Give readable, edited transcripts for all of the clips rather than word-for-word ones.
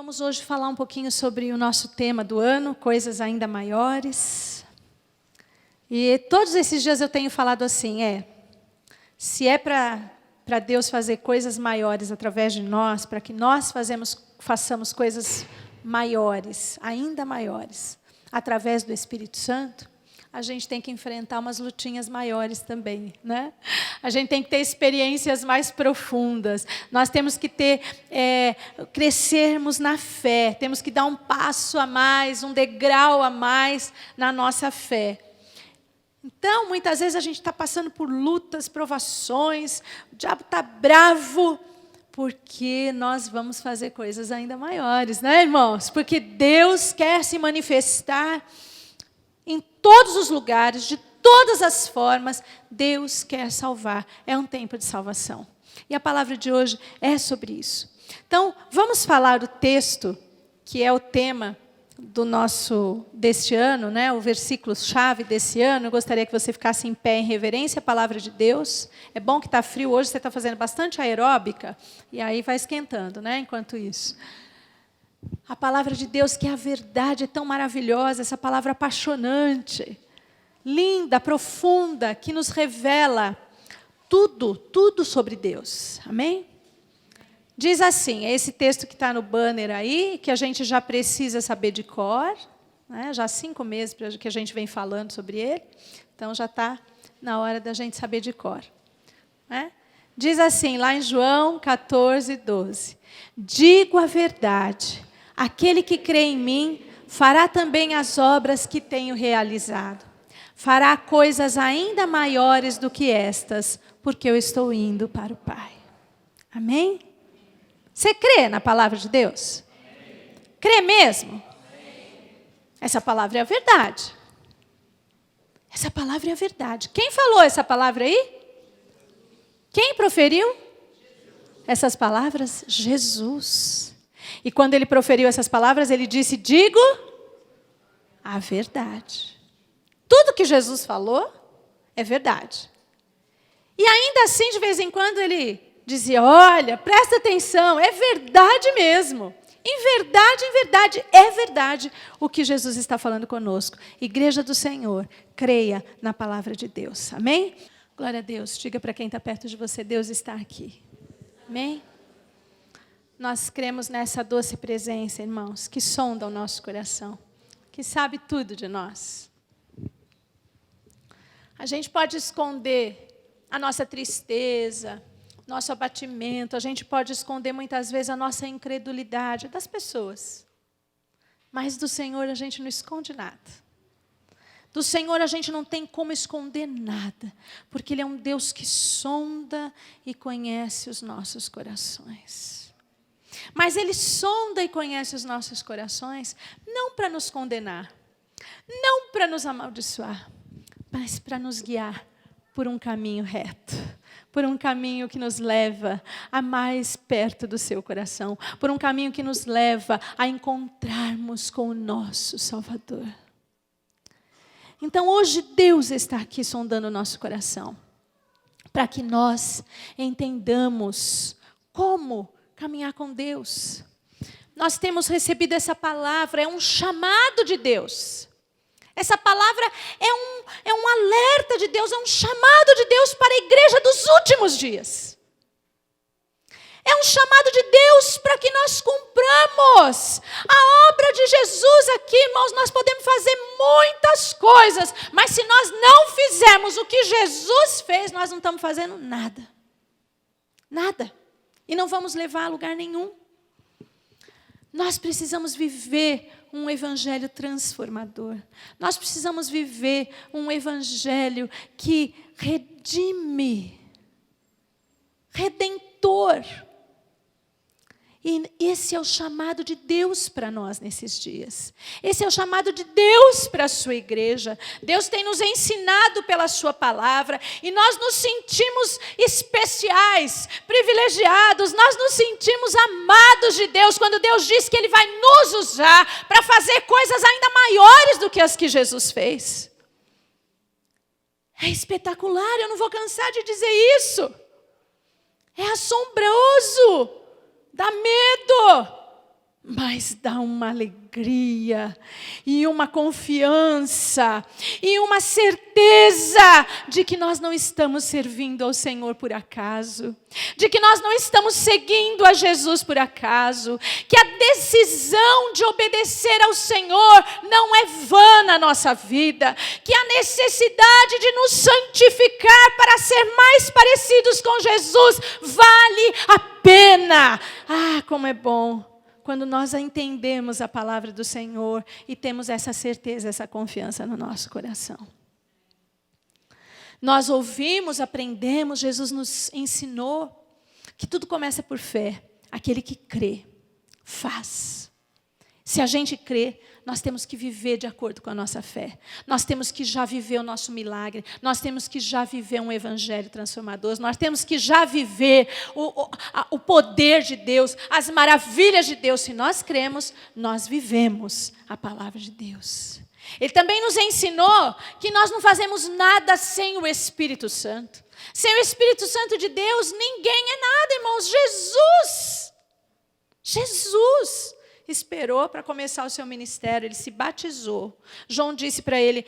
Vamos hoje falar um pouquinho sobre o nosso tema do ano, coisas ainda maiores. E todos esses dias eu tenho falado assim, se é para Deus fazer coisas maiores através de nós, para que nós façamos coisas maiores, ainda maiores, através do Espírito Santo, a gente tem que enfrentar umas lutinhas maiores também, né? A gente tem que ter experiências mais profundas. Nós temos que crescermos na fé. Temos que dar um passo a mais, um degrau a mais na nossa fé. Então, muitas vezes a gente está passando por lutas, provações, o diabo está bravo, porque nós vamos fazer coisas ainda maiores, né, irmãos? Porque Deus quer se manifestar em todos os lugares, de todas as formas, Deus quer salvar. É um tempo de salvação. E a palavra de hoje é sobre isso. Então, vamos falar o texto, que é o tema deste ano, né? O versículo-chave desse ano. Eu gostaria que você ficasse em pé em reverência à palavra de Deus. É bom que está frio hoje, você está fazendo bastante aeróbica, e aí vai esquentando, né? Enquanto isso. A palavra de Deus, que é a verdade, é tão maravilhosa, essa palavra apaixonante, linda, profunda, que nos revela tudo sobre Deus. Amém? Diz assim, é esse texto que está no banner aí, que a gente já precisa saber de cor, né? Já há 5 meses que a gente vem falando sobre ele, então já está na hora da gente saber de cor. Né? Diz assim, lá em João 14, 12, digo a verdade, aquele que crê em mim, fará também as obras que tenho realizado. Fará coisas ainda maiores do que estas, porque eu estou indo para o Pai. Amém? Você crê na palavra de Deus? Amém. Crê mesmo? Amém. Essa palavra é a verdade. Essa palavra é a verdade. Quem falou essa palavra aí? Quem proferiu essas palavras? Jesus. E quando ele proferiu essas palavras, ele disse, digo a verdade. Tudo que Jesus falou é verdade. E ainda assim, de vez em quando, ele dizia, olha, presta atenção, é verdade mesmo. Em verdade, é verdade o que Jesus está falando conosco. Igreja do Senhor, creia na palavra de Deus. Amém? Glória a Deus. Diga para quem está perto de você, Deus está aqui. Amém? Nós cremos nessa doce presença, irmãos, que sonda o nosso coração, que sabe tudo de nós. A gente pode esconder a nossa tristeza, nosso abatimento, a gente pode esconder muitas vezes a nossa incredulidade das pessoas. Mas do Senhor a gente não esconde nada. Do Senhor a gente não tem como esconder nada, porque Ele é um Deus que sonda e conhece os nossos corações. Mas Ele sonda e conhece os nossos corações, não para nos condenar, não para nos amaldiçoar, mas para nos guiar por um caminho reto, por um caminho que nos leva a mais perto do seu coração, por um caminho que nos leva a encontrarmos com o nosso Salvador. Então hoje Deus está aqui sondando o nosso coração, para que nós entendamos como caminhar com Deus. Nós temos recebido essa palavra, é um chamado de Deus. Essa palavra é um alerta de Deus, é um chamado de Deus para a igreja dos últimos dias. É um chamado de Deus para que nós cumpramos a obra de Jesus aqui, irmãos. Nós podemos fazer muitas coisas, mas se nós não fizermos o que Jesus fez, nós não estamos fazendo nada. Nada. E não vamos levar a lugar nenhum. Nós precisamos viver um evangelho transformador. Nós precisamos viver um evangelho que redime, redentor. E esse é o chamado de Deus para nós nesses dias. Esse é o chamado de Deus para a sua igreja. Deus tem nos ensinado pela sua palavra e nós nos sentimos especiais, privilegiados, nós nos sentimos amados de Deus quando Deus diz que Ele vai nos usar para fazer coisas ainda maiores do que as que Jesus fez. É espetacular, eu não vou cansar de dizer isso. É assombroso. Dá medo. mas dá uma alegria, e uma confiança, e uma certeza de que nós não estamos servindo ao Senhor por acaso, de que nós não estamos seguindo a Jesus por acaso, que a decisão de obedecer ao Senhor não é vã na nossa vida, que a necessidade de nos santificar para ser mais parecidos com Jesus vale a pena. Ah, como é bom quando nós entendemos a palavra do Senhor e temos essa certeza, essa confiança no nosso coração. Nós ouvimos, aprendemos, Jesus nos ensinou que tudo começa por fé. Aquele que crê, faz. Se a gente crê, nós temos que viver de acordo com a nossa fé. Nós temos que já viver o nosso milagre. Nós temos que já viver um evangelho transformador. Nós temos que já viver o poder de Deus, as maravilhas de Deus. Se nós cremos, nós vivemos a palavra de Deus. Ele também nos ensinou que nós não fazemos nada sem o Espírito Santo. Sem o Espírito Santo de Deus, ninguém é nada, irmãos. Jesus esperou para começar o seu ministério, ele se batizou. João disse para ele,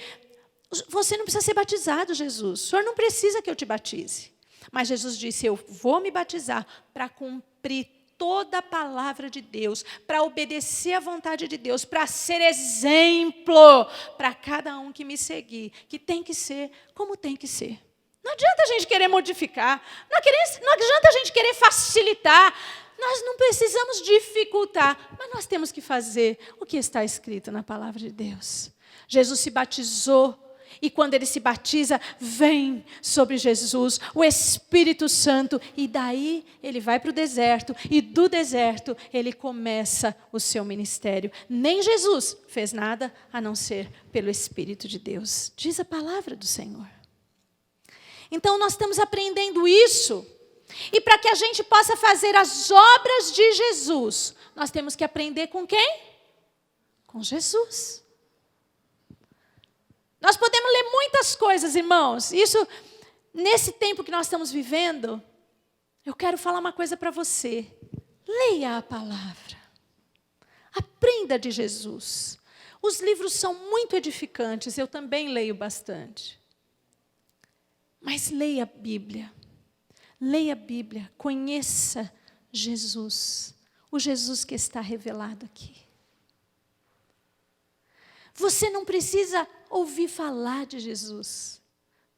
você não precisa ser batizado, Jesus. O senhor não precisa que eu te batize. Mas Jesus disse, eu vou me batizar para cumprir toda a palavra de Deus, para obedecer à vontade de Deus, para ser exemplo para cada um que me seguir, que tem que ser como tem que ser. Não adianta a gente querer modificar, não adianta a gente querer facilitar. Nós não precisamos dificultar, mas nós temos que fazer o que está escrito na palavra de Deus. Jesus se batizou, e quando ele se batiza, vem sobre Jesus o Espírito Santo, e daí ele vai para o deserto, e do deserto ele começa o seu ministério. Nem Jesus fez nada a não ser pelo Espírito de Deus, diz a palavra do Senhor. Então nós estamos aprendendo isso. E para que a gente possa fazer as obras de Jesus, nós temos que aprender com quem? Com Jesus. Nós podemos ler muitas coisas, irmãos. Isso, nesse tempo que nós estamos vivendo, eu quero falar uma coisa para você. Leia a palavra. Aprenda de Jesus. Os livros são muito edificantes, eu também leio bastante. Mas leia a Bíblia. Leia a Bíblia, conheça Jesus, o Jesus que está revelado aqui. Você não precisa ouvir falar de Jesus.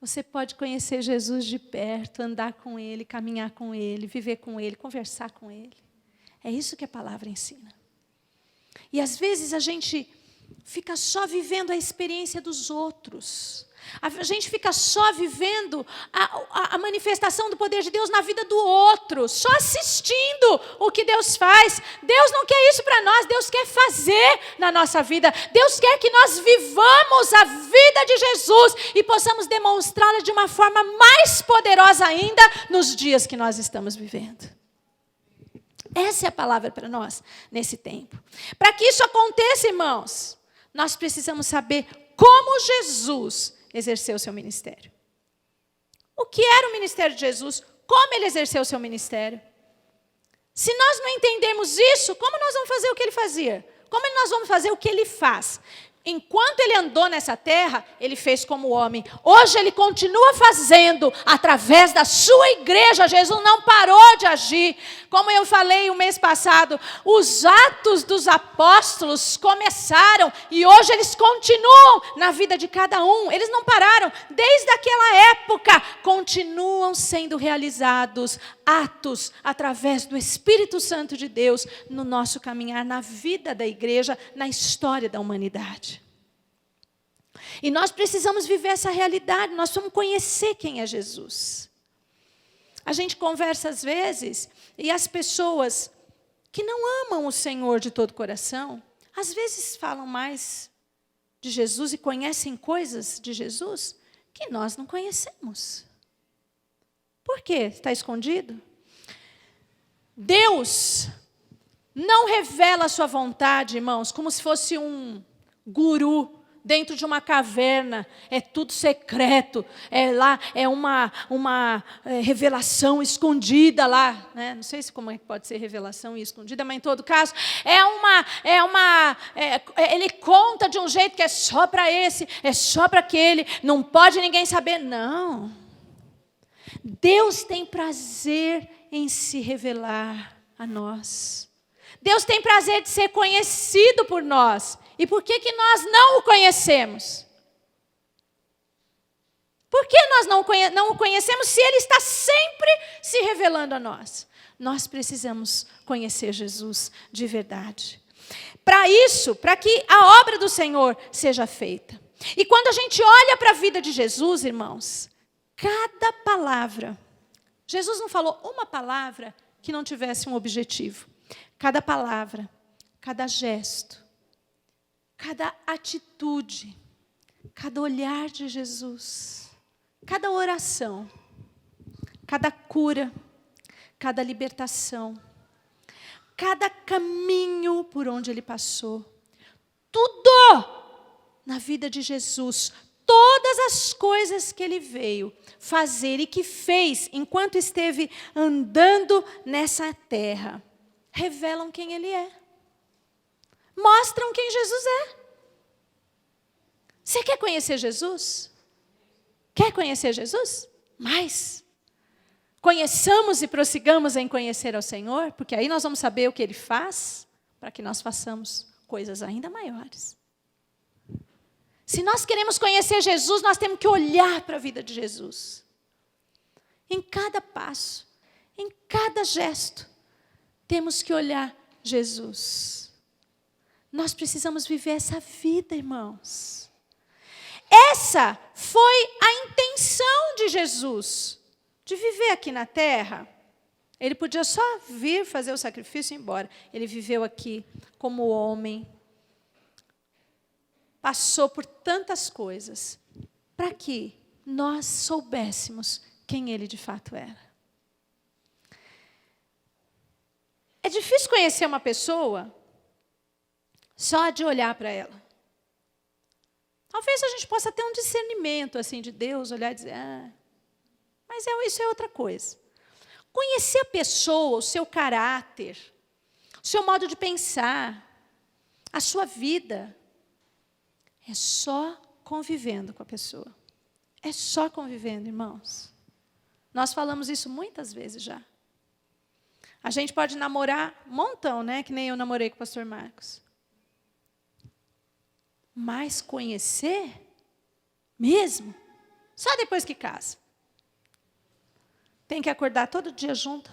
Você pode conhecer Jesus de perto, andar com Ele, caminhar com Ele, viver com Ele, conversar com Ele. É isso que a palavra ensina. E às vezes a gente fica só vivendo a experiência dos outros. A gente fica só vivendo a manifestação do poder de Deus na vida do outro, só assistindo o que Deus faz. Deus não quer isso para nós, Deus quer fazer na nossa vida. Deus quer que nós vivamos a vida de Jesus e possamos demonstrá-la de uma forma mais poderosa ainda nos dias que nós estamos vivendo. Essa é a palavra para nós nesse tempo. Para que isso aconteça, irmãos, nós precisamos saber como Jesus exerceu o seu ministério. O que era o ministério de Jesus? Como ele exerceu o seu ministério? Se nós não entendermos isso, como nós vamos fazer o que ele fazia? Como nós vamos fazer o que ele faz? Enquanto ele andou nessa terra, ele fez como homem. Hoje ele continua fazendo através da sua igreja. Jesus não parou de agir. Como eu falei o mês passado, os atos dos apóstolos começaram e hoje eles continuam na vida de cada um. Eles não pararam. Desde aquela época, continuam sendo realizados atos através do Espírito Santo de Deus no nosso caminhar, na vida da igreja, na história da humanidade. E nós precisamos viver essa realidade, nós precisamos conhecer quem é Jesus. A gente conversa às vezes, e as pessoas que não amam o Senhor de todo o coração, às vezes falam mais de Jesus e conhecem coisas de Jesus que nós não conhecemos. Por quê? Está escondido? Deus não revela a sua vontade, irmãos, como se fosse um guru dentro de uma caverna, é tudo secreto, é uma revelação escondida lá, né? Não sei como é que pode ser revelação escondida, mas em todo caso, ele conta de um jeito que é só para esse, é só para aquele, não pode ninguém saber, não. Deus tem prazer em se revelar a nós. Deus tem prazer de ser conhecido por nós. E por que nós não o conhecemos? Por que nós não o conhecemos se Ele está sempre se revelando a nós? Nós precisamos conhecer Jesus de verdade. Para isso, para que a obra do Senhor seja feita. E quando a gente olha para a vida de Jesus, irmãos, cada palavra, Jesus não falou uma palavra que não tivesse um objetivo. Cada palavra, cada gesto, cada atitude, cada olhar de Jesus, cada oração, cada cura, cada libertação, cada caminho por onde Ele passou, tudo na vida de Jesus, todas as coisas que Ele veio fazer e que fez enquanto esteve andando nessa terra, revelam quem Ele é. Mostram quem Jesus é. Você quer conhecer Jesus? Quer conhecer Jesus? Mais. Conheçamos e prossigamos em conhecer ao Senhor, porque aí nós vamos saber o que Ele faz, para que nós façamos coisas ainda maiores. Se nós queremos conhecer Jesus, nós temos que olhar para a vida de Jesus. Em cada passo, em cada gesto, temos que olhar Jesus. Nós precisamos viver essa vida, irmãos. Essa foi a intenção de Jesus, de viver aqui na terra. Ele podia só vir fazer o sacrifício e ir embora. Ele viveu aqui como homem. Passou por tantas coisas, para que nós soubéssemos quem Ele de fato era. É difícil conhecer uma pessoa só de olhar para ela. Talvez a gente possa ter um discernimento assim de Deus, olhar e dizer, mas isso é outra coisa. Conhecer a pessoa, o seu caráter, o seu modo de pensar, a sua vida, é só convivendo com a pessoa. É só convivendo, irmãos. Nós falamos isso muitas vezes já. A gente pode namorar um montão, né? Que nem eu namorei com o pastor Marcos. Mas conhecer mesmo, só depois que casa. Tem que acordar todo dia junto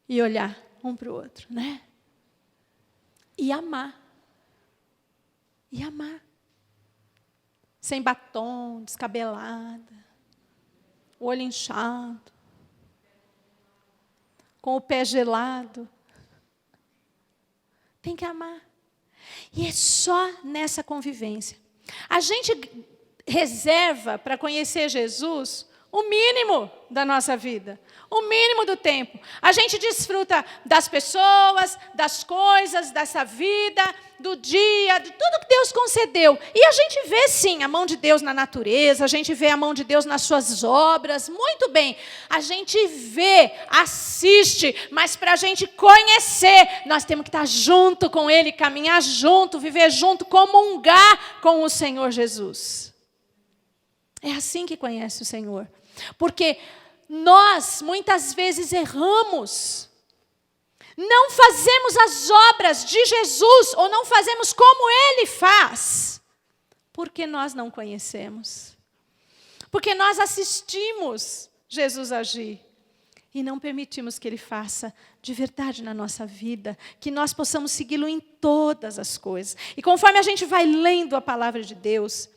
e olhar um para o outro, né? E amar. E amar. Sem batom, descabelada, o olho inchado, com o pé gelado. Tem que amar. E é só nessa convivência. A gente reserva para conhecer Jesus o mínimo da nossa vida, o mínimo do tempo. A gente desfruta das pessoas, das coisas, dessa vida, do dia, de tudo que Deus concedeu. E a gente vê, sim, a mão de Deus na natureza, a gente vê a mão de Deus nas suas obras, muito bem. A gente vê, assiste, mas para a gente conhecer, nós temos que estar junto com Ele, caminhar junto, viver junto, comungar com o Senhor Jesus. É assim que conhece o Senhor. Porque nós, muitas vezes, erramos. Não fazemos as obras de Jesus, ou não fazemos como Ele faz, porque nós não conhecemos. Porque nós assistimos Jesus agir, e não permitimos que Ele faça de verdade na nossa vida, que nós possamos segui-lo em todas as coisas. E conforme a gente vai lendo a palavra de Deus,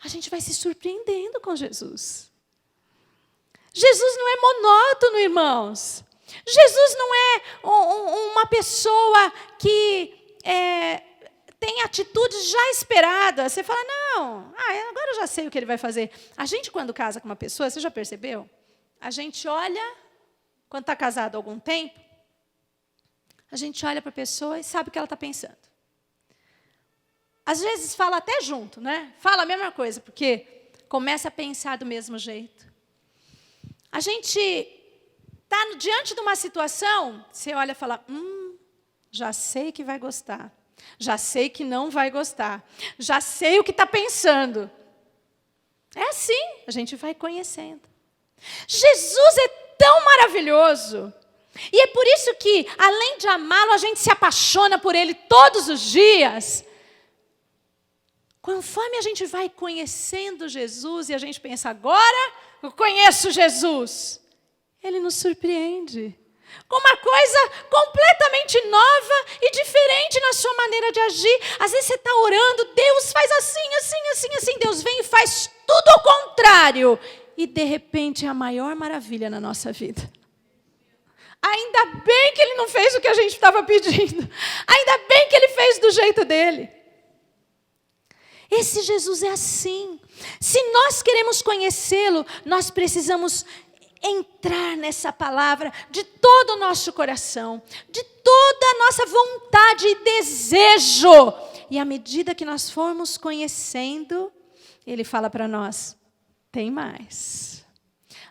a gente vai se surpreendendo com Jesus. Jesus não é monótono, irmãos. Jesus não é uma pessoa que tem atitudes já esperadas. Você fala, não, agora eu já sei o que ele vai fazer. A gente, quando casa com uma pessoa, você já percebeu? A gente olha, quando está casado há algum tempo, a gente olha para a pessoa e sabe o que ela está pensando. Às vezes fala até junto, né? Fala a mesma coisa, porque começa a pensar do mesmo jeito. A gente está diante de uma situação, você olha e fala, já sei que vai gostar. Já sei que não vai gostar. Já sei o que está pensando. É assim, a gente vai conhecendo. Jesus é tão maravilhoso. E é por isso que, além de amá-lo, a gente se apaixona por Ele todos os dias. Conforme a gente vai conhecendo Jesus e a gente pensa, agora eu conheço Jesus. Ele nos surpreende com uma coisa completamente nova e diferente na sua maneira de agir. Às vezes você está orando, Deus faz assim, assim, assim, assim. Deus vem e faz tudo ao contrário. E de repente é a maior maravilha na nossa vida. Ainda bem que Ele não fez o que a gente estava pedindo. Ainda bem que Ele fez do jeito dele. Esse Jesus é assim. Se nós queremos conhecê-lo, nós precisamos entrar nessa palavra de todo o nosso coração, de toda a nossa vontade e desejo. E à medida que nós formos conhecendo, Ele fala para nós, tem mais.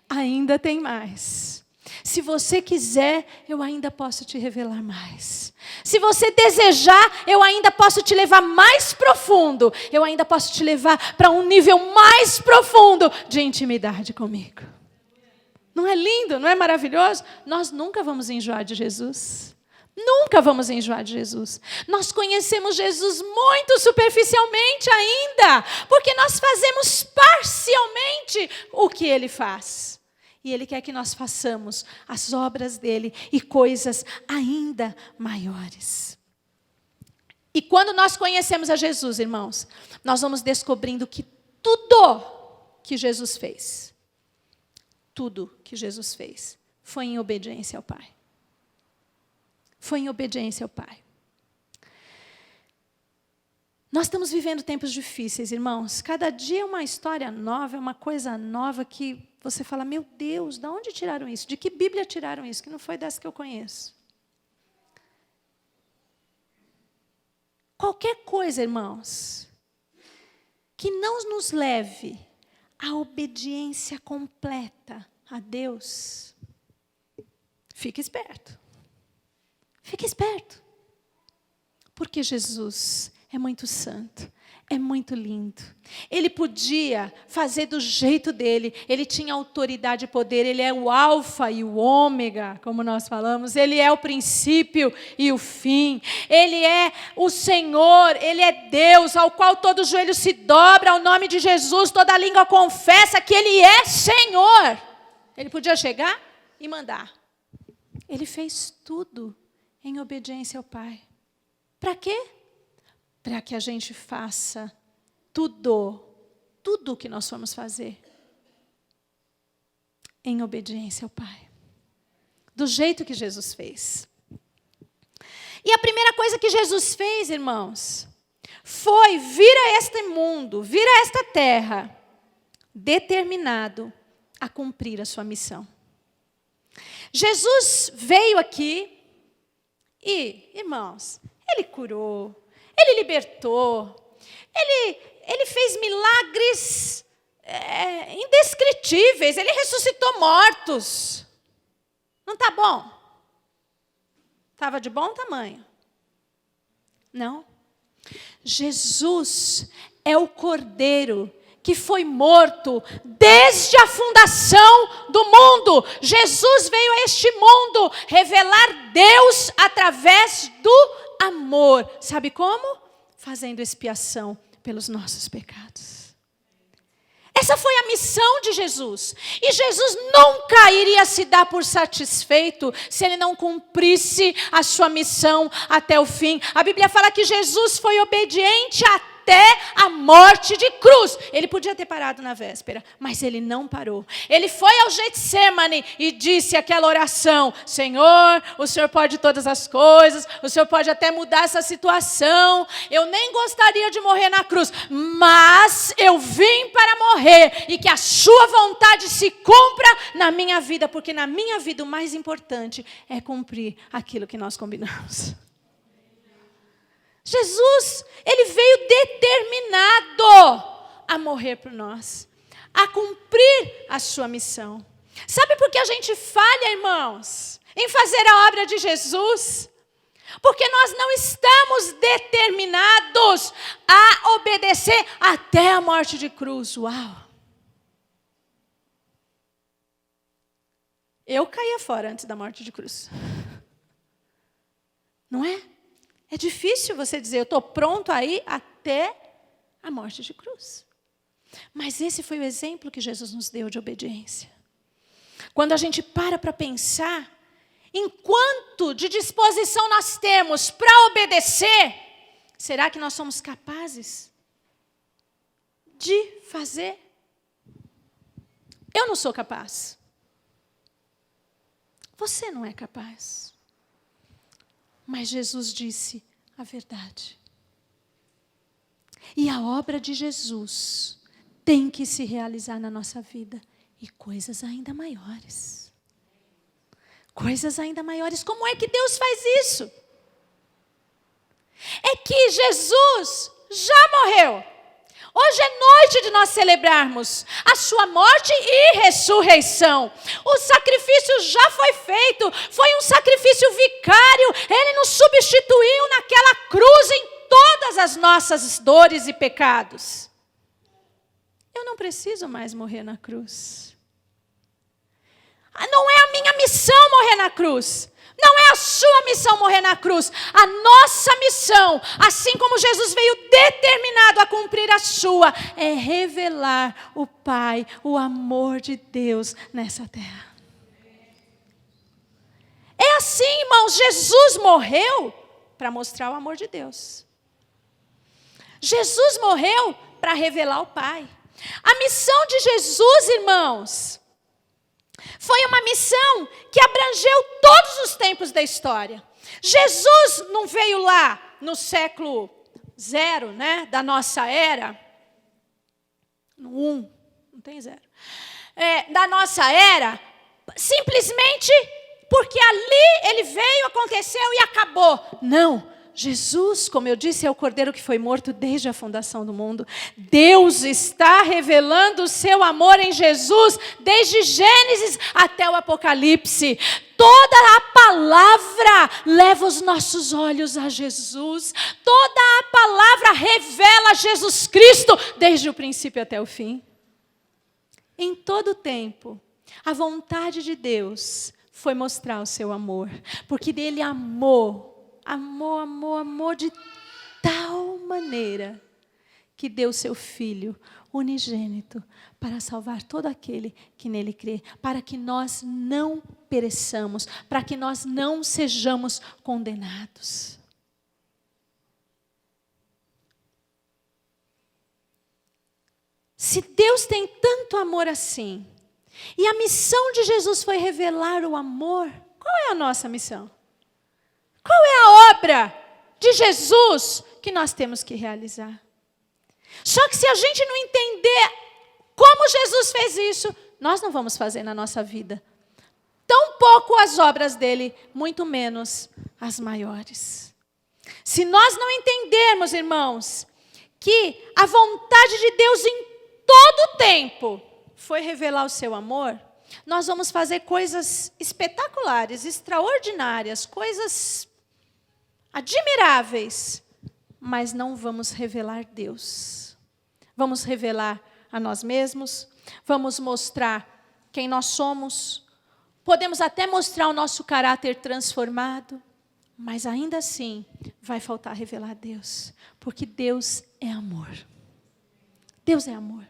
Ainda tem mais. Se você quiser, eu ainda posso te revelar mais. Se você desejar, eu ainda posso te levar mais profundo. Eu ainda posso te levar para um nível mais profundo de intimidade comigo. Não é lindo? Não é maravilhoso? Nós nunca vamos enjoar de Jesus. Nunca vamos enjoar de Jesus. Nós conhecemos Jesus muito superficialmente ainda, porque nós fazemos parcialmente o que Ele faz. E Ele quer que nós façamos as obras dEle e coisas ainda maiores. E quando nós conhecemos a Jesus, irmãos, nós vamos descobrindo que tudo que Jesus fez, tudo que Jesus fez, foi em obediência ao Pai. Foi em obediência ao Pai. Nós estamos vivendo tempos difíceis, irmãos. Cada dia é uma história nova, é uma coisa nova que você fala, meu Deus, de onde tiraram isso? De que Bíblia tiraram isso? Que não foi dessa que eu conheço. Qualquer coisa, irmãos, que não nos leve à obediência completa a Deus, fique esperto. Fique esperto. Porque Jesus é muito santo, é muito lindo. Ele podia fazer do jeito dele. Ele tinha autoridade e poder. Ele é o alfa e o ômega, como nós falamos. Ele é o princípio e o fim. Ele é o Senhor. Ele é Deus, ao qual todo joelho se dobra. Ao nome de Jesus, toda língua confessa que Ele é Senhor. Ele podia chegar e mandar. Ele fez tudo em obediência ao Pai. Para quê? Para que a gente faça tudo o que nós formos fazer em obediência ao Pai. Do jeito que Jesus fez. E a primeira coisa que Jesus fez, irmãos, foi vir a este mundo, vir a esta terra, determinado a cumprir a sua missão. Jesus veio aqui e, irmãos, Ele curou, Ele libertou, Ele fez milagres indescritíveis, Ele ressuscitou mortos. Não está bom? Estava de bom tamanho? Não. Jesus é o Cordeiro que foi morto desde a fundação do mundo. Jesus veio a este mundo revelar Deus através do amor. Sabe como? Fazendo expiação pelos nossos pecados. Essa foi a missão de Jesus. E Jesus nunca iria se dar por satisfeito se Ele não cumprisse a sua missão até o fim. A Bíblia fala que Jesus foi obediente até a morte de cruz. Ele podia ter parado na véspera, mas Ele não parou. Ele foi ao Getsêmani e disse aquela oração: Senhor, o Senhor pode todas as coisas, o Senhor pode até mudar essa situação. Eu nem gostaria de morrer na cruz, mas eu vim para morrer e que a sua vontade se cumpra na minha vida, porque na minha vida o mais importante é cumprir aquilo que nós combinamos. Jesus, ele veio determinado a morrer por nós, a cumprir a sua missão. Sabe por que a gente falha, irmãos, em fazer a obra de Jesus? Porque nós não estamos determinados a obedecer até a morte de cruz. Uau! Eu caía fora antes da morte de cruz. Não é? É difícil você dizer, eu estou pronto a ir até a morte de cruz. Mas esse foi o exemplo que Jesus nos deu de obediência. Quando a gente para pensar, enquanto de disposição nós temos para obedecer, será que nós somos capazes de fazer? Eu não sou capaz. Você não é capaz. Mas Jesus disse a verdade. E a obra de Jesus tem que se realizar na nossa vida. E coisas ainda maiores. Coisas ainda maiores. Como é que Deus faz isso? É que Jesus já morreu. Hoje é noite de nós celebrarmos a sua morte e ressurreição. O sacrifício já foi feito. Foi um sacrifício vicário. Ele nos substituiu naquela cruz em todas as nossas dores e pecados. Eu não preciso mais morrer na cruz. Não é a minha missão morrer na cruz. Não é a sua missão morrer na cruz. A nossa missão, assim como Jesus veio determinado a cumprir a sua, é revelar o Pai, o amor de Deus nessa terra. É assim, irmãos, Jesus morreu para mostrar o amor de Deus. Jesus morreu para revelar o Pai. A missão de Jesus, irmãos, foi uma missão que abrangeu todos os tempos da história. Jesus não veio lá no século 0, né, da nossa era, no 1, não tem 0, da nossa era, simplesmente porque ali ele veio, aconteceu e acabou. Não. Jesus, como eu disse, é o Cordeiro que foi morto desde a fundação do mundo. Deus está revelando o seu amor em Jesus, desde Gênesis até o Apocalipse. Toda a palavra leva os nossos olhos a Jesus. Toda a palavra revela Jesus Cristo, desde o princípio até o fim. Em todo o tempo, a vontade de Deus foi mostrar o seu amor, porque dele amou de tal maneira que deu seu Filho unigênito para salvar todo aquele que nele crê, para que nós não pereçamos, para que nós não sejamos condenados. Se Deus tem tanto amor assim, e a missão de Jesus foi revelar o amor, qual é a nossa missão? Qual é a obra de Jesus que nós temos que realizar? Só que se a gente não entender como Jesus fez isso, nós não vamos fazer na nossa vida. Tão pouco as obras dele, muito menos as maiores. Se nós não entendermos, irmãos, que a vontade de Deus em todo o tempo foi revelar o seu amor, nós vamos fazer coisas espetaculares, extraordinárias, coisas admiráveis, mas não vamos revelar Deus. Vamos revelar a nós mesmos, vamos mostrar quem nós somos, podemos até mostrar o nosso caráter transformado, mas ainda assim vai faltar revelar Deus, porque Deus é amor. Deus é amor.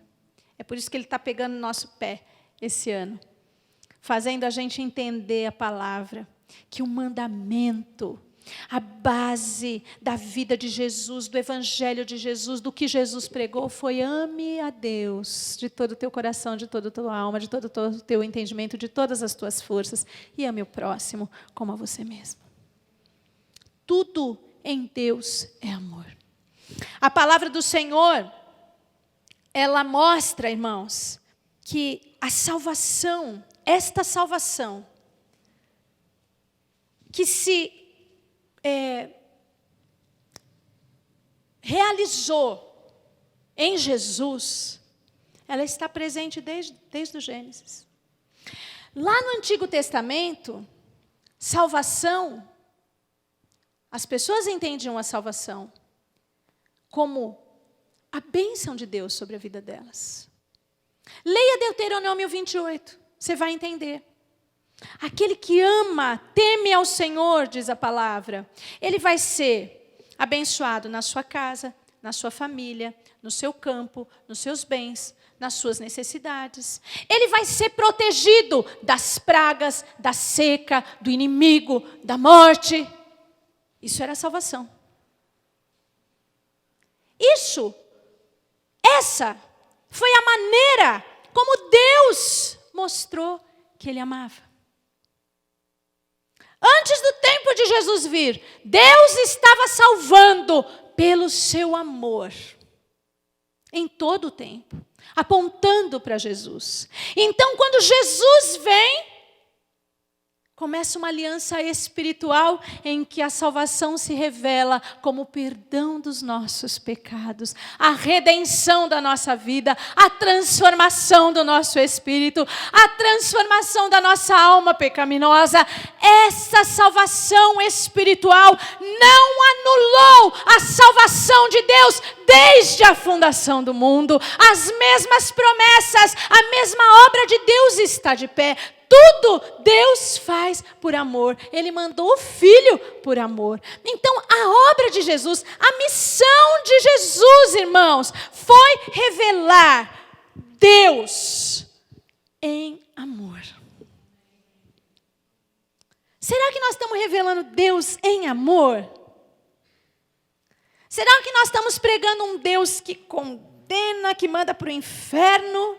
É por isso que Ele está pegando no nosso pé esse ano, fazendo a gente entender a palavra, que o mandamento, a base da vida de Jesus, do evangelho de Jesus, do que Jesus pregou, foi ame a Deus de todo o teu coração, de toda a tua alma, de todo o teu entendimento, de todas as tuas forças, e ame o próximo como a você mesmo. Tudo em Deus é amor. A palavra do Senhor, ela mostra, irmãos, que a salvação, esta salvação, que se realizou em Jesus, ela está presente desde o Gênesis. Lá no Antigo Testamento, salvação, as pessoas entendiam a salvação como a bênção de Deus sobre a vida delas. Leia Deuteronômio 28, você vai entender. Aquele que ama, teme ao Senhor, diz a palavra, ele vai ser abençoado na sua casa, na sua família, no seu campo, nos seus bens, nas suas necessidades. Ele vai ser protegido das pragas, da seca, do inimigo, da morte. Isso era a salvação. Essa foi a maneira como Deus mostrou que Ele amava. Antes do tempo de Jesus vir, Deus estava salvando pelo seu amor. Em todo o tempo. Apontando para Jesus. Então, quando Jesus vem, começa uma aliança espiritual em que a salvação se revela como o perdão dos nossos pecados, a redenção da nossa vida, a transformação do nosso espírito, a transformação da nossa alma pecaminosa. Essa salvação espiritual não anulou a salvação de Deus desde a fundação do mundo. As mesmas promessas, a mesma obra de Deus está de pé. Tudo Deus faz por amor. Ele mandou o Filho por amor. Então, a obra de Jesus, a missão de Jesus, irmãos, foi revelar Deus em amor. Será que nós estamos revelando Deus em amor? Será que nós estamos pregando um Deus que condena, que manda para o inferno?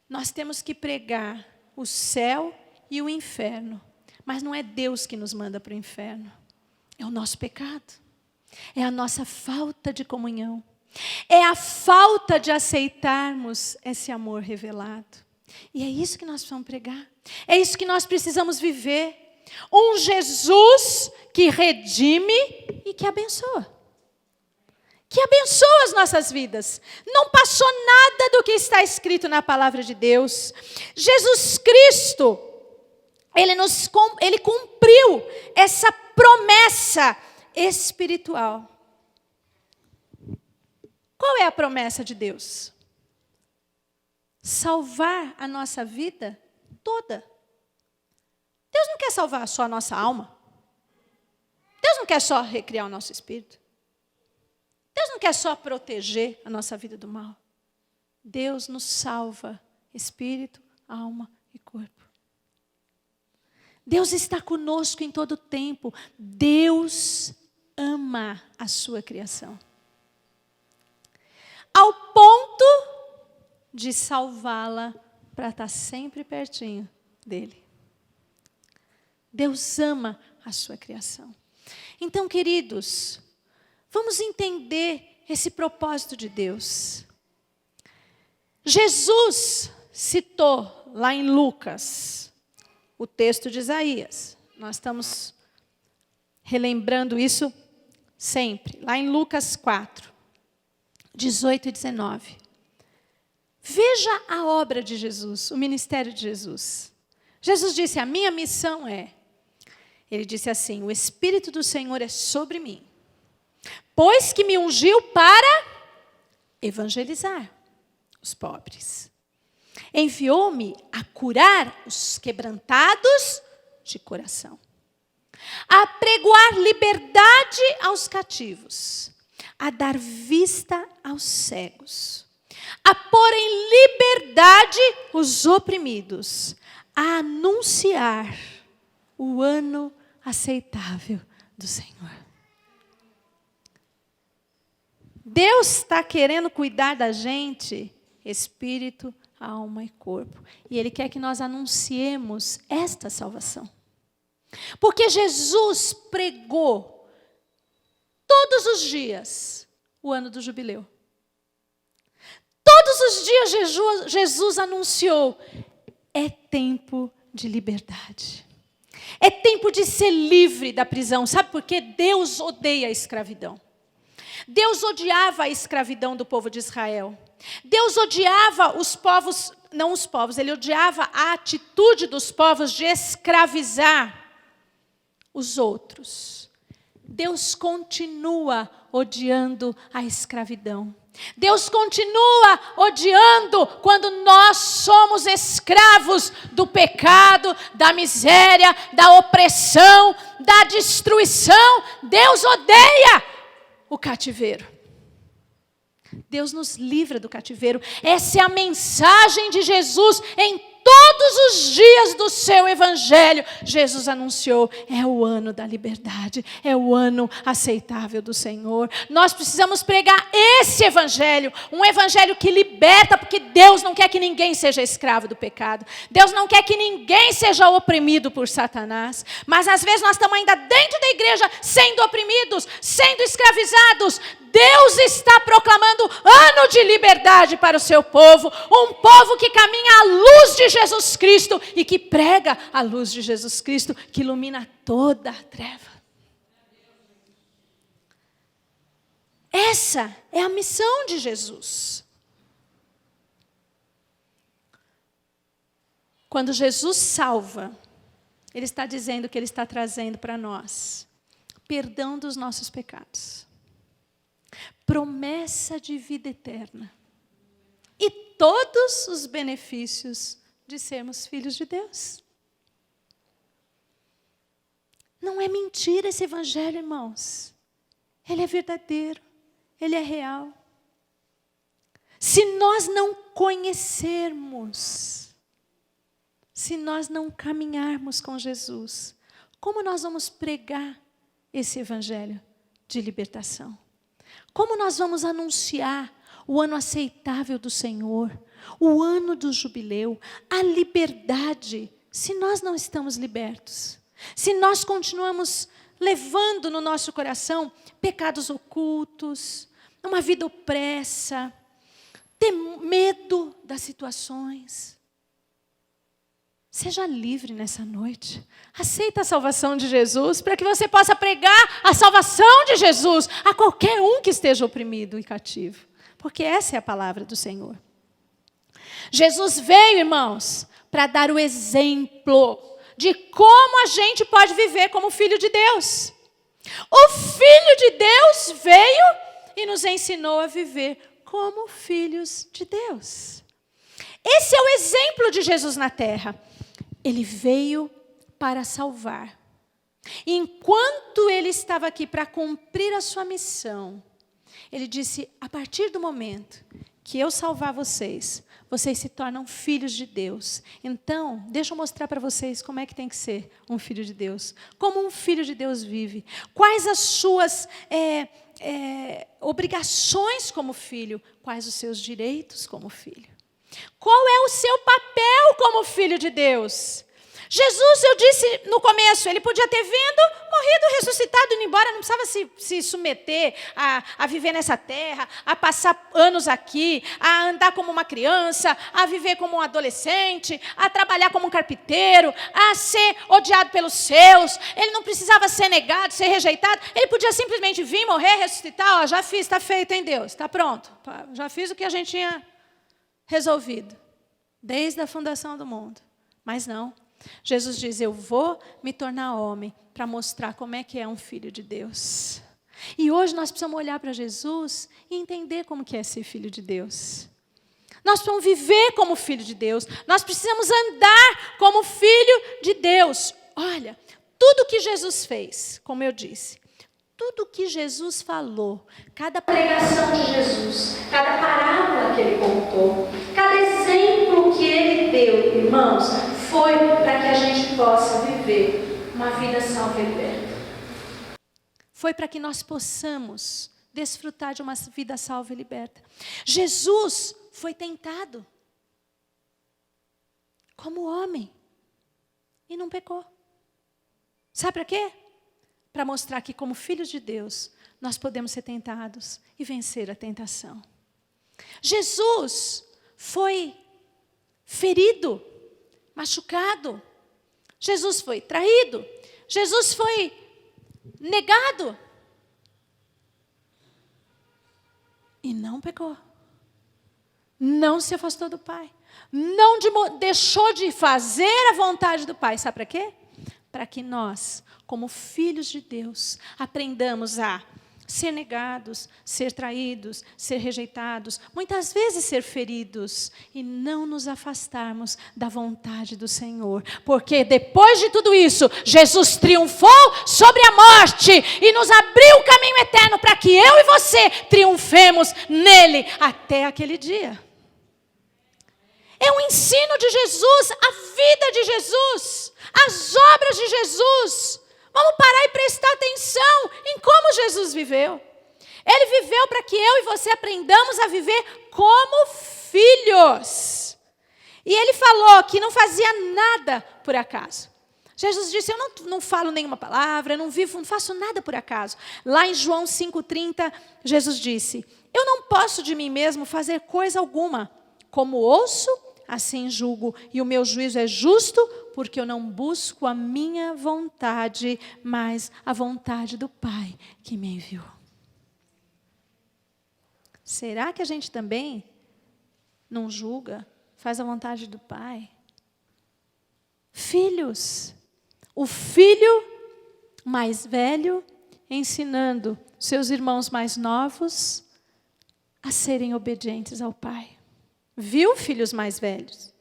Nós temos que pregar o céu e o inferno. Mas não é Deus que nos manda para o inferno. É o nosso pecado. É a nossa falta de comunhão. É a falta de aceitarmos esse amor revelado. E é isso que nós precisamos pregar. É isso que nós precisamos viver. Um Jesus que redime e que abençoa. Que abençoa as nossas vidas. Não passou nada do que está escrito na palavra de Deus. Jesus Cristo, Ele cumpriu essa promessa espiritual. Qual é a promessa de Deus? Salvar a nossa vida toda. Deus não quer salvar só a nossa alma. Deus não quer só recriar o nosso espírito. Deus não quer só proteger a nossa vida do mal. Deus nos salva, espírito, alma e corpo. Deus está conosco em todo o tempo. Deus ama a sua criação. Ao ponto de salvá-la para estar sempre pertinho dele. Deus ama a sua criação. Então, queridos, vamos entender esse propósito de Deus. Jesus citou lá em Lucas o texto de Isaías. Nós estamos relembrando isso sempre. Lá em Lucas 4, 18 e 19. Veja a obra de Jesus, o ministério de Jesus. Jesus disse, a minha missão é... Ele disse assim, o Espírito do Senhor é sobre mim. Pois que me ungiu para evangelizar os pobres. Enviou-me a curar os quebrantados de coração. A pregoar liberdade aos cativos. A dar vista aos cegos. A pôr em liberdade os oprimidos. A anunciar o ano aceitável do Senhor. Deus está querendo cuidar da gente, espírito, alma e corpo. E Ele quer que nós anunciemos esta salvação. Porque Jesus pregou todos os dias o ano do jubileu. Todos os dias Jesus anunciou, é tempo de liberdade. É tempo de ser livre da prisão. Sabe por quê? Deus odeia a escravidão. Deus odiava a escravidão do povo de Israel. Deus odiava os povos, não os povos, ele odiava a atitude dos povos de escravizar os outros. Deus continua odiando a escravidão. Deus continua odiando quando nós somos escravos do pecado, da miséria, da opressão, da destruição. Deus odeia o cativeiro. Deus nos livra do cativeiro. Essa é a mensagem de Jesus em todos os dias do seu evangelho. Jesus anunciou, é o ano da liberdade, é o ano aceitável do Senhor. Nós precisamos pregar esse evangelho, um evangelho que liberta, porque Deus não quer que ninguém seja escravo do pecado. Deus não quer que ninguém seja oprimido por Satanás. Mas às vezes nós estamos ainda dentro da igreja sendo oprimidos, sendo escravizados. Deus está proclamando ano de liberdade para o seu povo. Um povo que caminha à luz de Jesus Cristo e que prega a luz de Jesus Cristo, que ilumina toda a treva. Essa é a missão de Jesus. Quando Jesus salva, Ele está dizendo que Ele está trazendo para nós perdão dos nossos pecados, promessa de vida eterna e todos os benefícios de sermos filhos de Deus. Não é mentira esse evangelho, irmãos. Ele é verdadeiro, ele é real. Se nós não conhecermos, se nós não caminharmos com Jesus, como nós vamos pregar esse evangelho de libertação? Como nós vamos anunciar o ano aceitável do Senhor, o ano do jubileu, a liberdade, se nós não estamos libertos? Se nós continuamos levando no nosso coração pecados ocultos, uma vida opressa, ter medo das situações. Seja livre nessa noite. Aceita a salvação de Jesus para que você possa pregar a salvação de Jesus a qualquer um que esteja oprimido e cativo. Porque essa é a palavra do Senhor. Jesus veio, irmãos, para dar o exemplo de como a gente pode viver como filho de Deus. O Filho de Deus veio e nos ensinou a viver como filhos de Deus. Esse é o exemplo de Jesus na terra. Ele veio para salvar. Enquanto ele estava aqui para cumprir a sua missão, ele disse, a partir do momento que eu salvar vocês, vocês se tornam filhos de Deus. Então, deixa eu mostrar para vocês como é que tem que ser um filho de Deus. Como um filho de Deus vive. Quais as suas obrigações como filho. Quais os seus direitos como filho. Qual é o seu papel como filho de Deus? Jesus, eu disse no começo, ele podia ter vindo, morrido, ressuscitado, indo embora, não precisava se submeter a viver nessa terra, a passar anos aqui, a andar como uma criança, a viver como um adolescente, a trabalhar como um carpinteiro, a ser odiado pelos seus. Ele não precisava ser negado, ser rejeitado. Ele podia simplesmente vir, morrer, ressuscitar. Ó, já fiz, está feito em Deus, está pronto. Já fiz o que a gente tinha resolvido, desde a fundação do mundo. Mas não. Jesus diz, eu vou me tornar homem para mostrar como é que é um filho de Deus. E hoje nós precisamos olhar para Jesus e entender como que é ser filho de Deus. Nós precisamos viver como filho de Deus. Nós precisamos andar como filho de Deus. Olha, tudo que Jesus fez, como eu disse, tudo que Jesus falou, cada pregação de Jesus, cada parábola que ele contou, cada exemplo que ele deu, irmãos, foi para que a gente possa viver uma vida salva e liberta. Foi para que nós possamos desfrutar de uma vida salva e liberta. Jesus foi tentado como homem e não pecou. Sabe para quê? Para mostrar que como filhos de Deus, nós podemos ser tentados e vencer a tentação. Jesus foi ferido, machucado. Jesus foi traído. Jesus foi negado. e não pecou. Não se afastou do Pai. Não deixou de fazer a vontade do Pai. Sabe para quê? Para que nós, como filhos de Deus, aprendamos a ser negados, ser traídos, ser rejeitados, muitas vezes ser feridos, e não nos afastarmos da vontade do Senhor. Porque depois de tudo isso, Jesus triunfou sobre a morte e nos abriu o caminho eterno para que eu e você triunfemos nele até aquele dia. É o ensino de Jesus, a vida de Jesus, as obras de Jesus. Vamos parar e prestar atenção em como Jesus viveu. Ele viveu para que eu e você aprendamos a viver como filhos. E ele falou que não fazia nada por acaso. Jesus disse, eu não falo nenhuma palavra, não faço nada por acaso. Lá em João 5,30, Jesus disse, eu não posso de mim mesmo fazer coisa alguma. Como ouço, assim julgo, e o meu juízo é justo, porque eu não busco a minha vontade, mas a vontade do Pai que me enviou. Será que a gente também não julga, faz a vontade do Pai? Filhos, o filho mais velho ensinando seus irmãos mais novos a serem obedientes ao Pai. Viu, filhos mais velhos?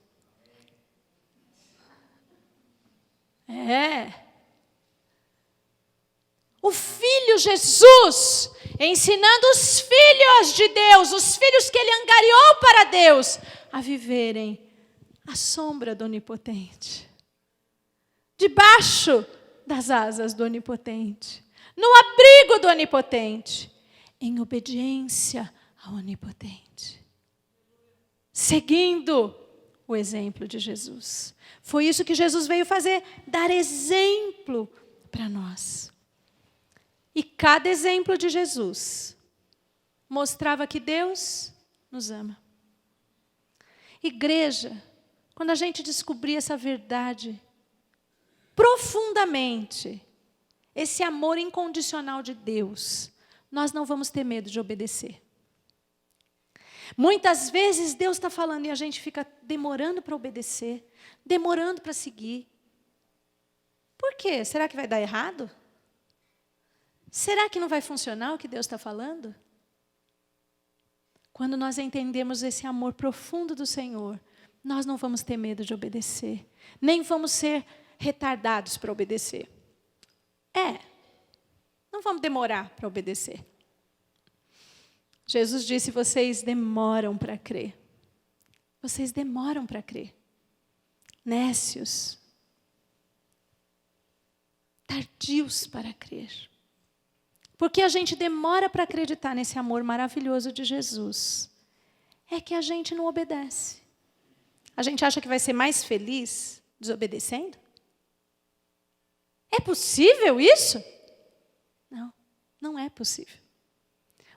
O Filho Jesus ensinando os filhos de Deus, os filhos que Ele angariou para Deus, a viverem à sombra do Onipotente, debaixo das asas do Onipotente, no abrigo do Onipotente, em obediência ao Onipotente. Seguindo o exemplo de Jesus. Foi isso que Jesus veio fazer, dar exemplo para nós. E cada exemplo de Jesus mostrava que Deus nos ama. Igreja, quando a gente descobrir essa verdade profundamente, esse amor incondicional de Deus, nós não vamos ter medo de obedecer. Muitas vezes Deus está falando e a gente fica demorando para obedecer, demorando para seguir. Por quê? Será que vai dar errado? Será que não vai funcionar o que Deus está falando? Quando nós entendemos esse amor profundo do Senhor, nós não vamos ter medo de obedecer, nem vamos ser retardados para obedecer. Não vamos demorar para obedecer. Jesus disse, vocês demoram para crer. Vocês demoram para crer. Nécios. Tardios para crer. Porque a gente demora para acreditar nesse amor maravilhoso de Jesus. É que a gente não obedece. A gente acha que vai ser mais feliz desobedecendo? É possível isso? Não, não é possível.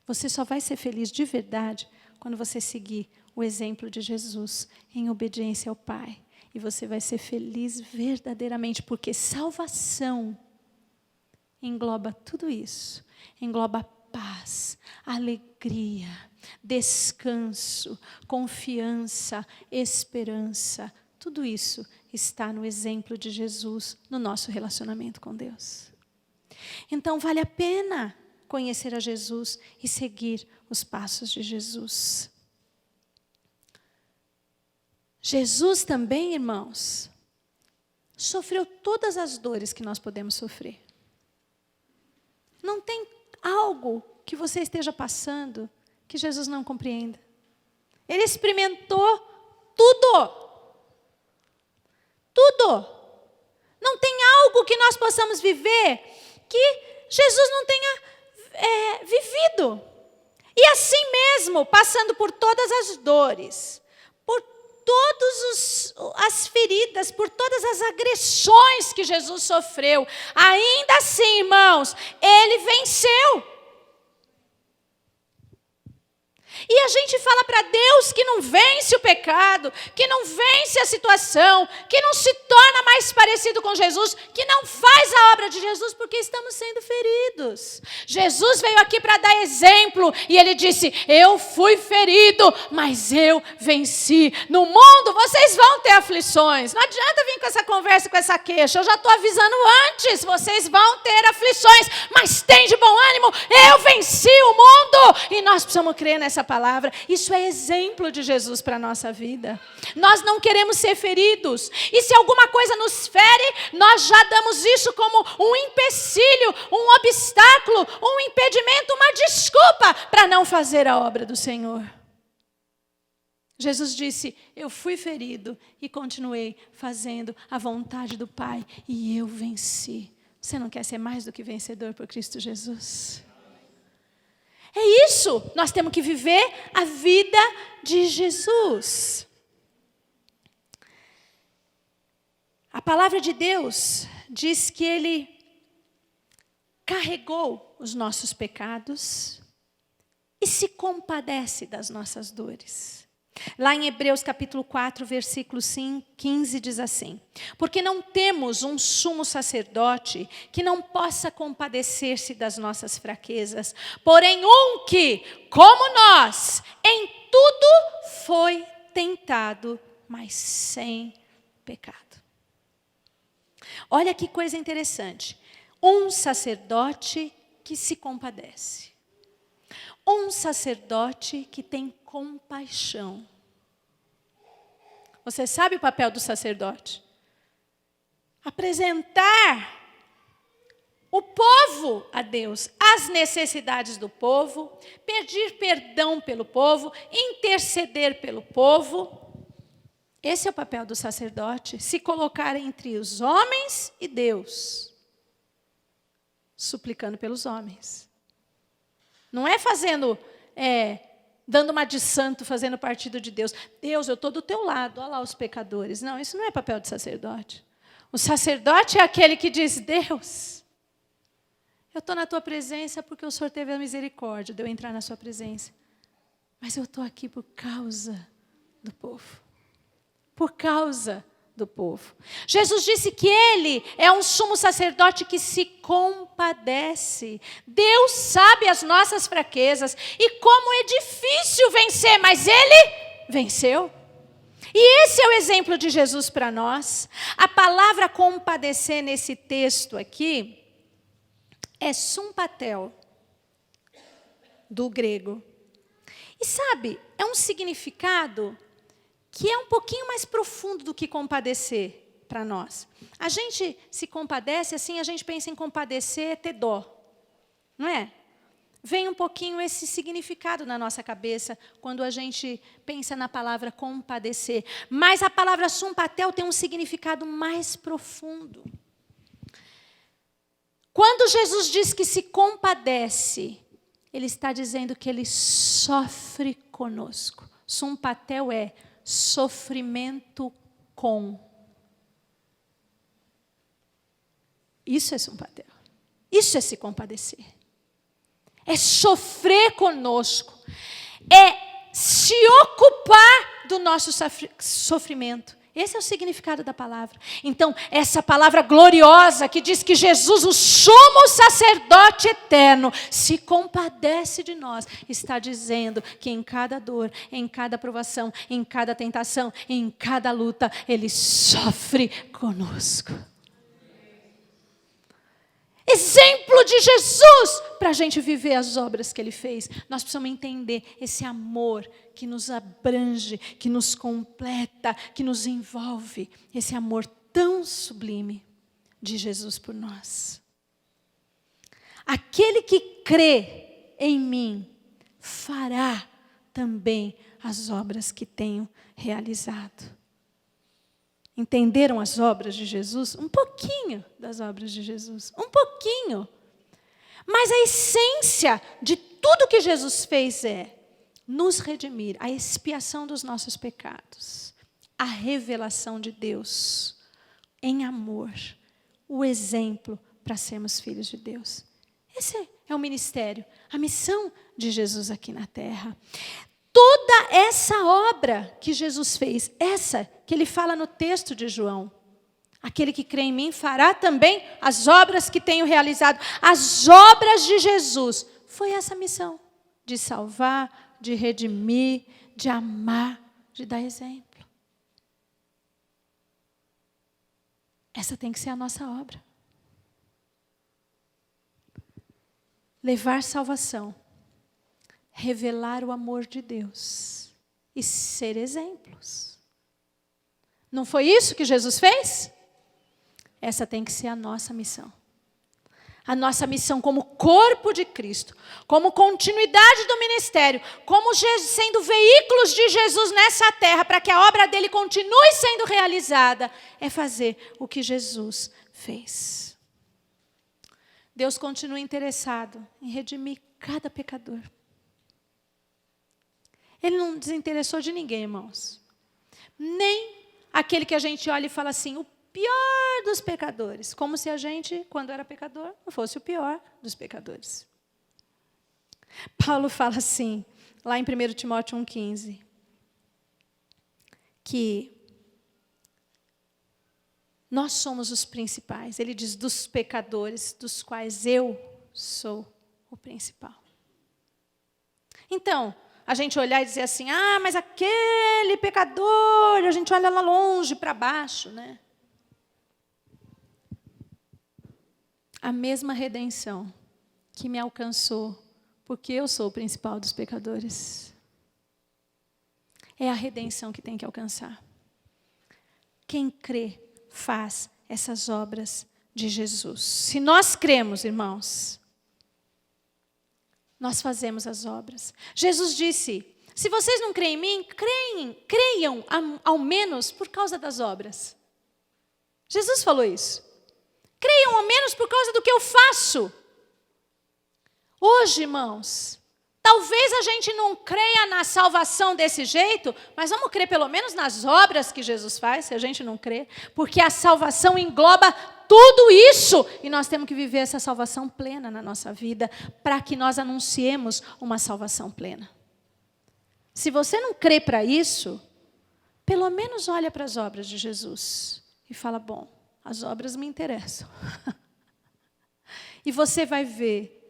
Você só vai ser feliz de verdade quando você seguir o exemplo de Jesus em obediência ao Pai. E você vai ser feliz verdadeiramente, porque salvação engloba tudo isso. Engloba paz, alegria, descanso, confiança, esperança. Tudo isso está no exemplo de Jesus no nosso relacionamento com Deus. Então vale a pena conhecer a Jesus e seguir os passos de Jesus. Jesus também, irmãos, sofreu todas as dores que nós podemos sofrer. Não tem algo que você esteja passando que Jesus não compreenda. Ele experimentou tudo. Tudo. Não tem algo que nós possamos viver que Jesus não tenha vivido. E assim mesmo, passando por todas as dores, por todas as feridas, por todas as agressões que Jesus sofreu, ainda assim, irmãos, Ele venceu. E a gente fala para Deus que não vence o pecado, que não vence a situação, que não se torna mais parecido com Jesus, que não faz a obra de Jesus porque estamos sendo feridos. Jesus veio aqui para dar exemplo e ele disse: eu fui ferido, mas eu venci. No mundo vocês vão ter aflições. Não adianta vir com essa conversa, com essa queixa. Eu já estou avisando antes, vocês vão ter aflições, mas tem de bom ânimo, eu venci o mundo. E nós precisamos crer nessa palavra. Isso é exemplo de Jesus para a nossa vida. Nós não queremos ser feridos. E se alguma coisa nos fere, nós já damos isso como um empecilho, um obstáculo, um impedimento, uma desculpa para não fazer a obra do Senhor. Jesus disse: eu fui ferido e continuei fazendo a vontade do Pai e eu venci. Você não quer ser mais do que vencedor por Cristo Jesus? É isso, nós temos que viver a vida de Jesus. A palavra de Deus diz que Ele carregou os nossos pecados e se compadece das nossas dores. Lá em Hebreus capítulo 4, versículo 15 diz assim: porque não temos um sumo sacerdote que não possa compadecer-se das nossas fraquezas, porém um que, como nós, em tudo foi tentado, mas sem pecado. Olha que coisa interessante. Um sacerdote que se compadece. Um sacerdote que tem compaixão. Você sabe o papel do sacerdote? Apresentar o povo a Deus, as necessidades do povo, pedir perdão pelo povo, interceder pelo povo. Esse é o papel do sacerdote, se colocar entre os homens e Deus, suplicando pelos homens. Não é dando uma de santo, fazendo partido de Deus. Deus, eu estou do teu lado, olha lá os pecadores. Não, isso não é papel de sacerdote. O sacerdote é aquele que diz: Deus, eu estou na tua presença porque o Senhor teve a misericórdia de eu entrar na sua presença. Mas eu estou aqui por causa do povo. Por causa do povo. Jesus disse que Ele é um sumo sacerdote que se compadece. Deus sabe as nossas fraquezas e como é difícil vencer, mas Ele venceu. E esse é o exemplo de Jesus para nós. A palavra compadecer nesse texto aqui é sympatheo, do grego. E sabe, é um significado que é um pouquinho mais profundo do que compadecer para nós. A gente se compadece, assim, a gente pensa em compadecer, ter dó. Não é? Vem um pouquinho esse significado na nossa cabeça quando a gente pensa na palavra compadecer. Mas a palavra sympatheo tem um significado mais profundo. Quando Jesus diz que se compadece, Ele está dizendo que Ele sofre conosco. Sympatheo é sofrimento com. Isso é sympatheo. Isso é se compadecer. É sofrer conosco. É se ocupar do nosso sofrimento. Esse é o significado da palavra. Então, essa palavra gloriosa que diz que Jesus, o sumo sacerdote eterno, se compadece de nós, está dizendo que em cada dor, em cada provação, em cada tentação, em cada luta, Ele sofre conosco. Exemplo de Jesus para a gente viver as obras que Ele fez. Nós precisamos entender esse amor que nos abrange, que nos completa, que nos envolve. Esse amor tão sublime de Jesus por nós. Aquele que crê em mim fará também as obras que tenho realizado. Entenderam as obras de Jesus? Um pouquinho das obras de Jesus. Um pouquinho. Mas a essência de tudo que Jesus fez é nos redimir, a expiação dos nossos pecados, a revelação de Deus em amor, o exemplo para sermos filhos de Deus. Esse é o ministério, a missão de Jesus aqui na terra. Toda essa obra que Jesus fez, essa que ele fala no texto de João, aquele que crê em mim fará também as obras que tenho realizado. As obras de Jesus, foi essa missão, de salvar, de redimir, de amar, de dar exemplo. Essa tem que ser a nossa obra. Levar salvação, revelar o amor de Deus e ser exemplos. Não foi isso que Jesus fez? Essa tem que ser a nossa missão. A nossa missão como corpo de Cristo, como continuidade do ministério, como sendo veículos de Jesus nessa terra, para que a obra dele continue sendo realizada, é fazer o que Jesus fez. Deus continua interessado em redimir cada pecador. Ele não desinteressou de ninguém, irmãos. Nem aquele que a gente olha e fala assim, o pior dos pecadores. Como se a gente, quando era pecador, não fosse o pior dos pecadores. Paulo fala assim, lá em 1 Timóteo 1,15, que nós somos os principais. Ele diz, dos pecadores, dos quais eu sou o principal. Então, a gente olhar e dizer assim, mas aquele pecador, a gente olha lá longe, para baixo, né? A mesma redenção que me alcançou, porque eu sou o principal dos pecadores. É a redenção que tem que alcançar. Quem crê, faz essas obras de Jesus. Se nós cremos, irmãos, nós fazemos as obras. Jesus disse, se vocês não creem em mim, creiam ao menos por causa das obras. Jesus falou isso. Creiam ao menos por causa do que eu faço. Hoje, irmãos, talvez a gente não creia na salvação desse jeito, mas vamos crer pelo menos nas obras que Jesus faz, se a gente não crê. Porque a salvação engloba tudo isso. E nós temos que viver essa salvação plena na nossa vida, para que nós anunciemos uma salvação plena. Se você não crê para isso, pelo menos olha para as obras de Jesus e fala, bom, as obras me interessam. E você vai ver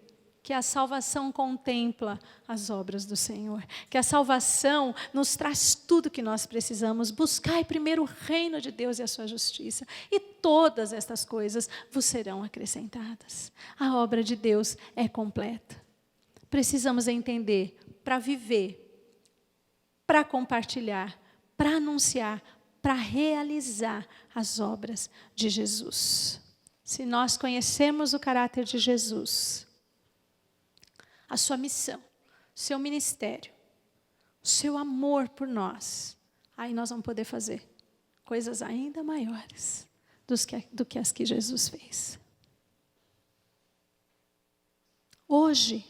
que a salvação contempla as obras do Senhor. Que a salvação nos traz tudo que nós precisamos. Buscai primeiro o reino de Deus e a sua justiça. E todas estas coisas vos serão acrescentadas. A obra de Deus é completa. Precisamos entender, para viver, para compartilhar, para anunciar, para realizar as obras de Jesus. Se nós conhecemos o caráter de Jesus, a sua missão, o seu ministério, o seu amor por nós, aí nós vamos poder fazer coisas ainda maiores do que as que Jesus fez. Hoje,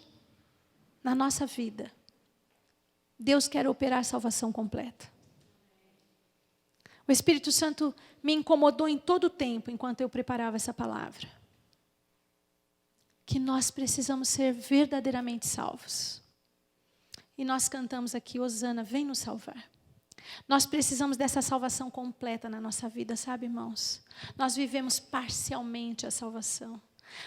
na nossa vida, Deus quer operar a salvação completa. O Espírito Santo me incomodou em todo o tempo, enquanto eu preparava essa palavra. Que nós precisamos ser verdadeiramente salvos. E nós cantamos aqui, Hosana, vem nos salvar. Nós precisamos dessa salvação completa na nossa vida, sabe, irmãos? Nós vivemos parcialmente a salvação.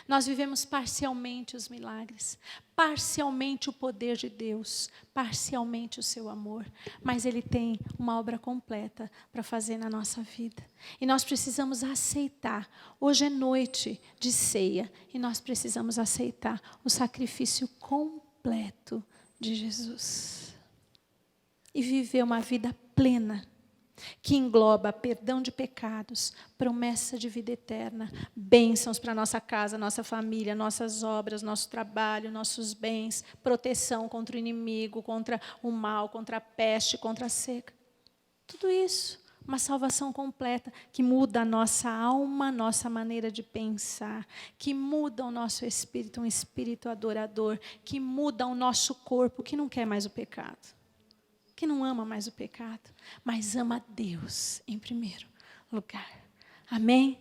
Nós vivemos parcialmente os milagres, parcialmente o poder de Deus, parcialmente o seu amor, mas Ele tem uma obra completa para fazer na nossa vida. E nós precisamos aceitar, hoje é noite de ceia, e nós precisamos aceitar o sacrifício completo de Jesus. E viver uma vida plena, que engloba perdão de pecados, promessa de vida eterna, bênçãos para nossa casa, nossa família, nossas obras, nosso trabalho, nossos bens, proteção contra o inimigo, contra o mal, contra a peste, contra a seca. Tudo isso, uma salvação completa, que muda a nossa alma, nossa maneira de pensar, que muda o nosso espírito, um espírito adorador, que muda o nosso corpo, que não quer mais o pecado. Que não ama mais o pecado, mas ama Deus em primeiro lugar. Amém?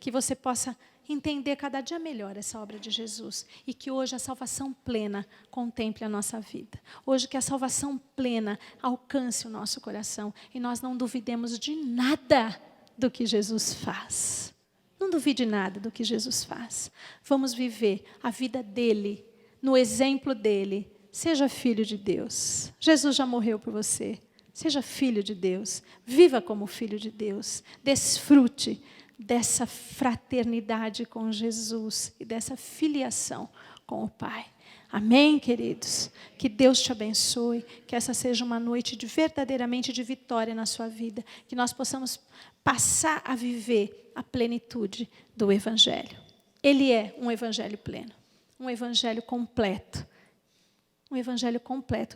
Que você possa entender cada dia melhor essa obra de Jesus e que hoje a salvação plena contemple a nossa vida. Hoje que a salvação plena alcance o nosso coração e nós não duvidemos de nada do que Jesus faz. Não duvide nada do que Jesus faz. Vamos viver a vida dele, no exemplo dele. Seja filho de Deus. Jesus já morreu por você. Seja filho de Deus. Viva como filho de Deus. Desfrute dessa fraternidade com Jesus e dessa filiação com o Pai. Amém, queridos? Que Deus te abençoe, que essa seja uma noite verdadeiramente de vitória na sua vida, que nós possamos passar a viver a plenitude do Evangelho. Ele é um Evangelho pleno, um Evangelho completo,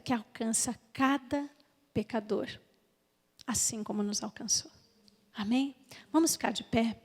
que alcança cada pecador, assim como nos alcançou. Amém? Vamos ficar de pé.